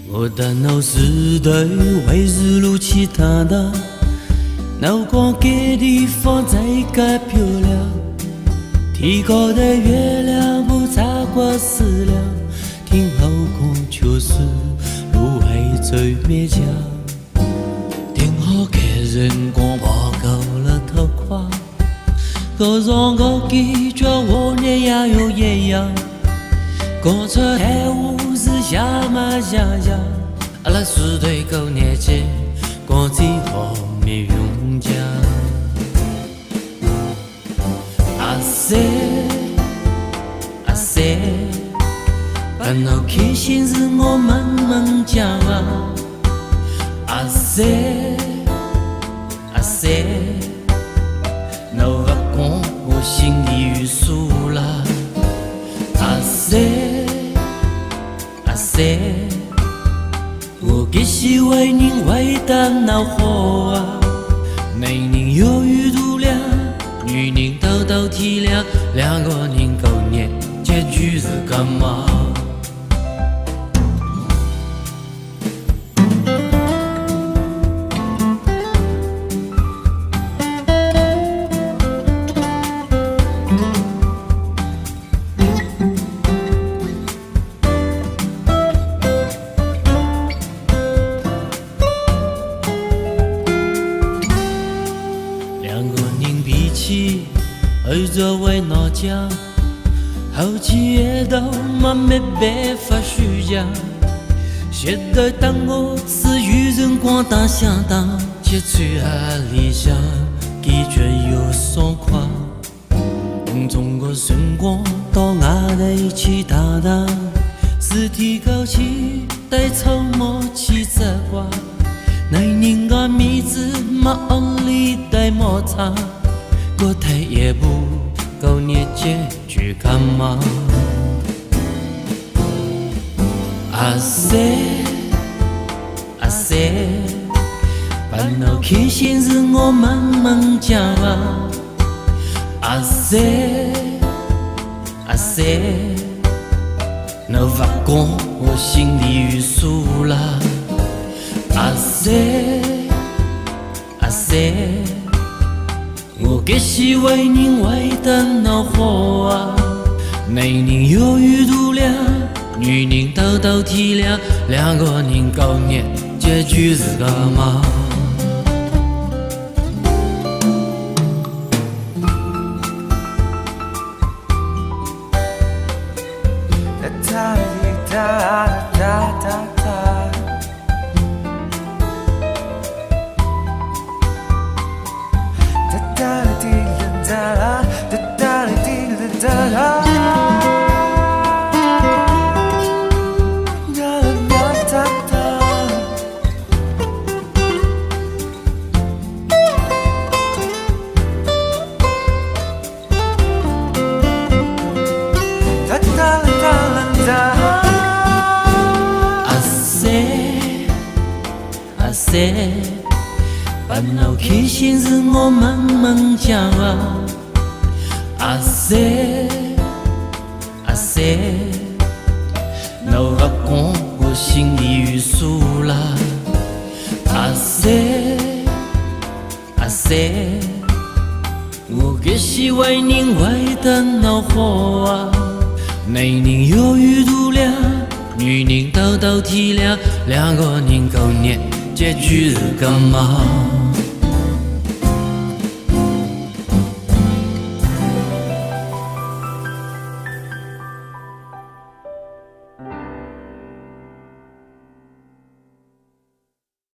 我的脑时代为日路去探探，脑光给地方再改漂亮。天高的月亮不擦过思量，听后空就是路还最勉强。定好给人光报告了头夸，高上高给叫我年也有一样。公车海雾是下马下下，阿拉是对狗年纪，光在后面用家。阿塞阿塞，烦恼开心是我慢慢讲啊。阿塞阿塞，侬不讲我心里有数啦。阿塞阿塞，我给是为您为的恼火啊。男人有余度量，女人偷偷体谅，两个人狗年结局是干嘛？后座为闹僵，后期也都嘛没办法虚假。现在当我是有辰光打相当，切穿下理想，感觉又爽快。中国辰光到外头去打打，事体高起带草帽去责怪，男人的面子嘛屋里带摩擦。过退一步，狗年结局干嘛？阿塞阿塞，烦恼开心是我慢慢讲啊。阿塞阿塞，侬不讲我心里有数啦。阿塞阿塞，我给是为您为的恼火啊。男人有余度量，女人偷偷体谅，两个人狗年结局是干嘛？阿塞，烦恼开心是我慢慢讲啊。阿塞阿塞，侬不讲我心里有数啦。阿塞阿塞，我给是为您为的恼火啊。男人有余度量，女人偷偷体谅，两个人狗年结局是干嘛？